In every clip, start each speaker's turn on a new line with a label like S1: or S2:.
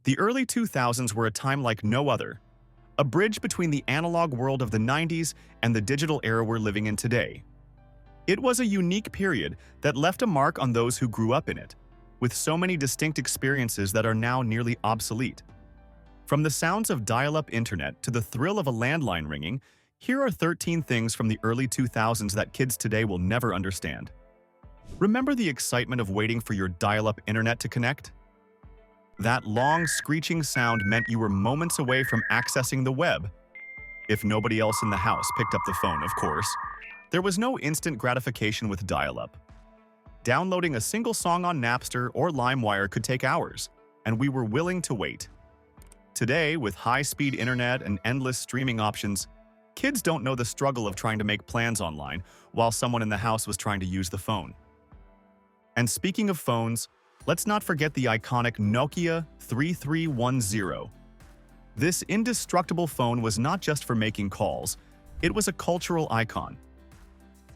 S1: The early 2000s were a time like no other, a bridge between the analog world of the 90s and the digital era we're living in today. It was a unique period that left a mark on those who grew up in it, with so many distinct experiences that are now nearly obsolete. From the sounds of dial-up internet to the thrill of a landline ringing, here are 13 things from the early 2000s that kids today will never understand. Remember the excitement of waiting for your dial-up internet to connect? That long, screeching sound meant you were moments away from accessing the web. If nobody else in the house picked up the phone, of course. There was no instant gratification with dial-up. Downloading a single song on Napster or LimeWire could take hours, and we were willing to wait. Today, with high-speed internet and endless streaming options, kids don't know the struggle of trying to make plans online while someone in the house was trying to use the phone. And speaking of phones, let's not forget the iconic Nokia 3310. This indestructible phone was not just for making calls, it was a cultural icon.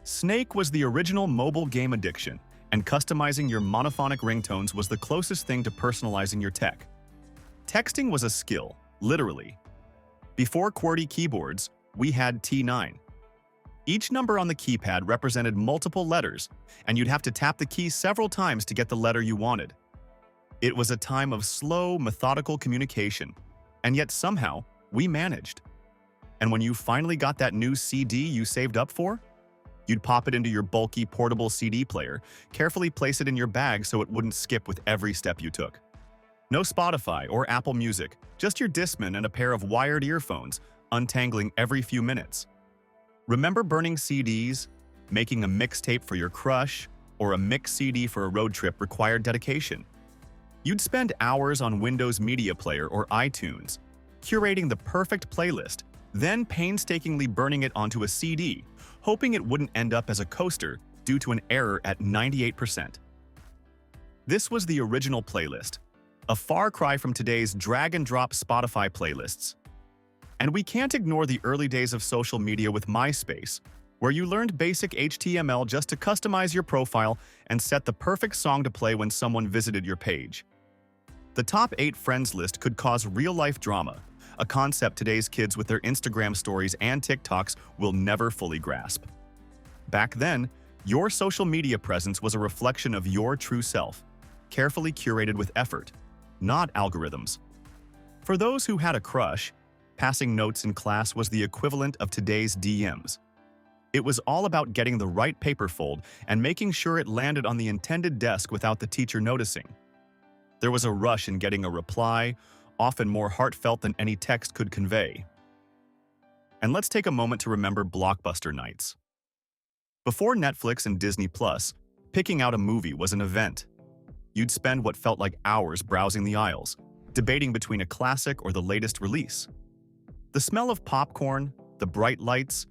S1: Snake was the original mobile game addiction, and customizing your monophonic ringtones was the closest thing to personalizing your tech. Texting was a skill, literally. Before QWERTY keyboards, we had T9. Each number on the keypad represented multiple letters, and you'd have to tap the key several times to get the letter you wanted. It was a time of slow, methodical communication, and yet somehow, we managed. And when you finally got that new CD you saved up for, you'd pop it into your bulky portable CD player, carefully place it in your bag so it wouldn't skip with every step you took. No Spotify or Apple Music, just your Discman and a pair of wired earphones, untangling every few minutes. Remember burning CDs, making a mixtape for your crush, or a mix CD for a road trip required dedication? You'd spend hours on Windows Media Player or iTunes, curating the perfect playlist, then painstakingly burning it onto a CD, hoping it wouldn't end up as a coaster due to an error at 98%. This was the original playlist, a far cry from today's drag-and-drop Spotify playlists. And we can't ignore the early days of social media with MySpace, where you learned basic HTML just to customize your profile and set the perfect song to play when someone visited your page. The top 8 friends list could cause real-life drama, a concept today's kids with their Instagram stories and TikToks will never fully grasp. Back then, your social media presence was a reflection of your true self, carefully curated with effort, not algorithms. For those who had a crush, passing notes in class was the equivalent of today's DMs. It was all about getting the right paper fold and making sure it landed on the intended desk without the teacher noticing. There was a rush in getting a reply, often more heartfelt than any text could convey. And let's take a moment to remember blockbuster nights. Before Netflix and Disney Plus, picking out a movie was an event. You'd spend what felt like hours browsing the aisles, debating between a classic or the latest release. The smell of popcorn, the bright lights,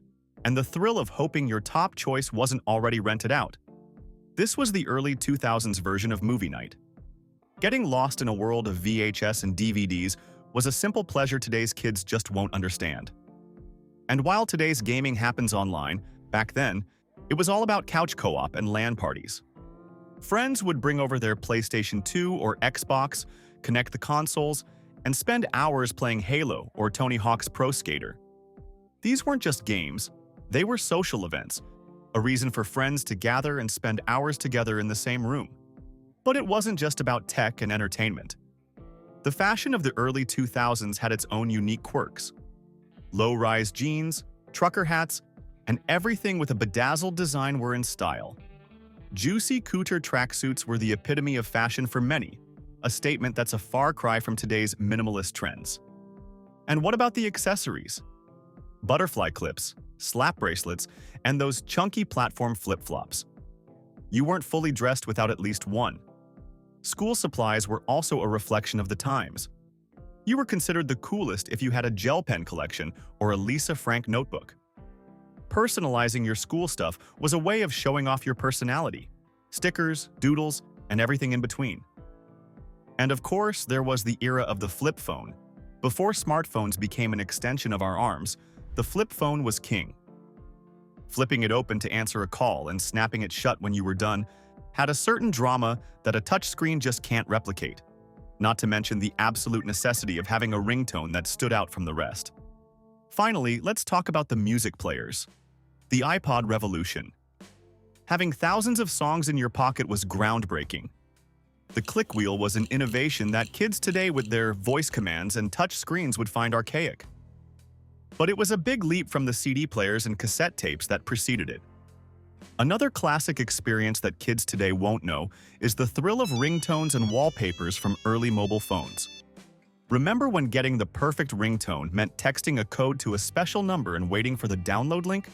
S1: and the thrill of hoping your top choice wasn't already rented out. This was the early 2000s version of movie night. Getting lost in a world of VHS and DVDs was a simple pleasure today's kids just won't understand. And while today's gaming happens online, back then, it was all about couch co-op and LAN parties. Friends would bring over their PlayStation 2 or Xbox, connect the consoles, and spend hours playing Halo or Tony Hawk's Pro Skater. These weren't just games, they were social events, a reason for friends to gather and spend hours together in the same room. But it wasn't just about tech and entertainment. The fashion of the early 2000s had its own unique quirks. Low-rise jeans, trucker hats, and everything with a bedazzled design were in style. Juicy couture tracksuits were the epitome of fashion for many, a statement that's a far cry from today's minimalist trends. And what about the accessories? Butterfly clips, slap bracelets, and those chunky platform flip-flops. You weren't fully dressed without at least one. School supplies were also a reflection of the times. You were considered the coolest if you had a gel pen collection or a Lisa Frank notebook. Personalizing your school stuff was a way of showing off your personality. Stickers, doodles, and everything in between. And of course, there was the era of the flip phone. Before smartphones became an extension of our arms, the flip phone was king. Flipping it open to answer a call and snapping it shut when you were done had a certain drama that a touchscreen just can't replicate. not to mention the absolute necessity of having a ringtone that stood out from the rest. Finally, let's talk about the music players. The iPod revolution. Having thousands of songs in your pocket was groundbreaking. The click wheel was an innovation that kids today with their voice commands and touch screens would find archaic. But it was a big leap from the CD players and cassette tapes that preceded it. Another classic experience that kids today won't know is the thrill of ringtones and wallpapers from early mobile phones. Remember when getting the perfect ringtone meant texting a code to a special number and waiting for the download link?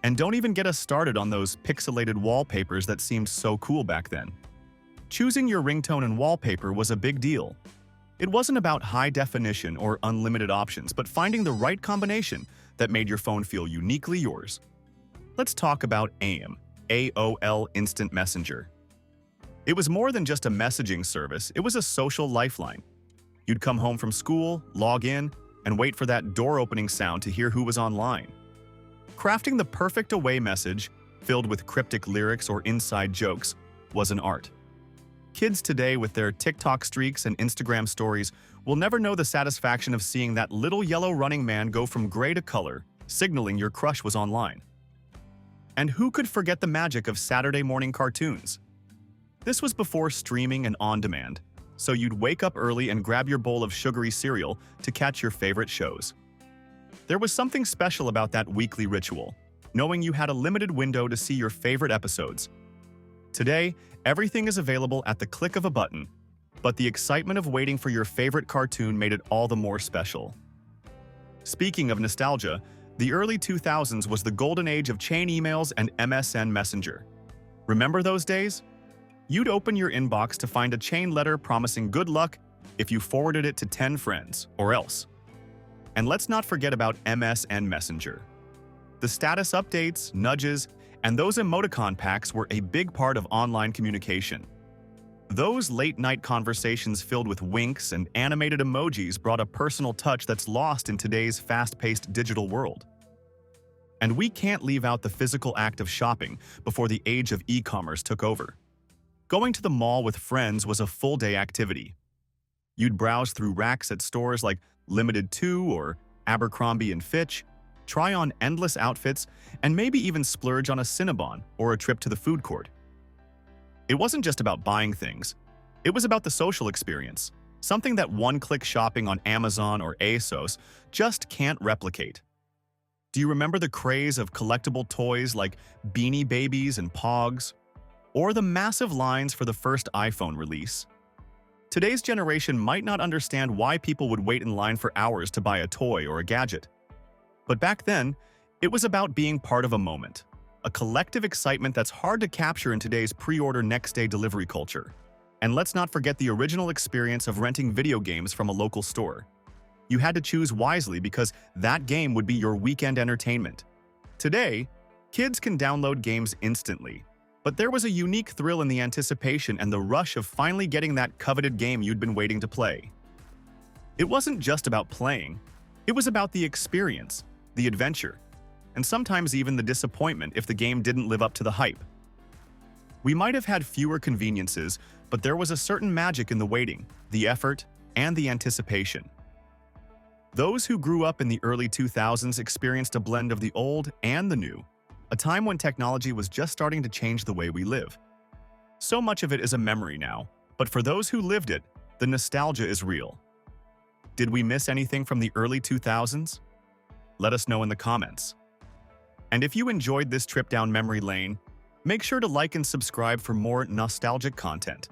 S1: And don't even get us started on those pixelated wallpapers that seemed so cool back then. Choosing your ringtone and wallpaper was a big deal. It wasn't about high definition or unlimited options, but finding the right combination that made your phone feel uniquely yours. Let's talk about AOL Instant Messenger. It was more than just a messaging service, it was a social lifeline. You'd come home from school, log in, and wait for that door-opening sound to hear who was online. Crafting the perfect away message, filled with cryptic lyrics or inside jokes, was an art. Kids today with their TikTok streaks and Instagram stories will never know the satisfaction of seeing that little yellow running man go from gray to color, signaling your crush was online. And who could forget the magic of Saturday morning cartoons? This was before streaming and on-demand, so you'd wake up early and grab your bowl of sugary cereal to catch your favorite shows. There was something special about that weekly ritual, knowing you had a limited window to see your favorite episodes. Today, everything is available at the click of a button, but the excitement of waiting for your favorite cartoon made it all the more special. Speaking of nostalgia, the early 2000s was the golden age of chain emails and MSN Messenger. Remember those days? You'd open your inbox to find a chain letter promising good luck if you forwarded it to 10 friends, or else. And let's not forget about MSN Messenger. The status updates, nudges, and those emoticon packs were a big part of online communication. Those late-night conversations filled with winks and animated emojis brought a personal touch that's lost in today's fast-paced digital world. And we can't leave out the physical act of shopping before the age of e-commerce took over. Going to the mall with friends was a full-day activity. You'd browse through racks at stores like Limited 2 or Abercrombie & Fitch, try on endless outfits, and maybe even splurge on a Cinnabon or a trip to the food court. It wasn't just about buying things. It was about the social experience, something that one-click shopping on Amazon or ASOS just can't replicate. Do you remember the craze of collectible toys like Beanie Babies and Pogs? Or the massive lines for the first iPhone release? Today's generation might not understand why people would wait in line for hours to buy a toy or a gadget. But back then, it was about being part of a moment, a collective excitement that's hard to capture in today's pre-order next-day delivery culture. And let's not forget the original experience of renting video games from a local store. You had to choose wisely because that game would be your weekend entertainment. Today, kids can download games instantly, but there was a unique thrill in the anticipation and the rush of finally getting that coveted game you'd been waiting to play. It wasn't just about playing, it was about the experience, the adventure, and sometimes even the disappointment if the game didn't live up to the hype. We might have had fewer conveniences, but there was a certain magic in the waiting, the effort, and the anticipation. Those who grew up in the early 2000s experienced a blend of the old and the new, a time when technology was just starting to change the way we live. So much of it is a memory now, but for those who lived it, the nostalgia is real. Did we miss anything from the early 2000s? Let us know in the comments. And if you enjoyed this trip down memory lane, make sure to like and subscribe for more nostalgic content.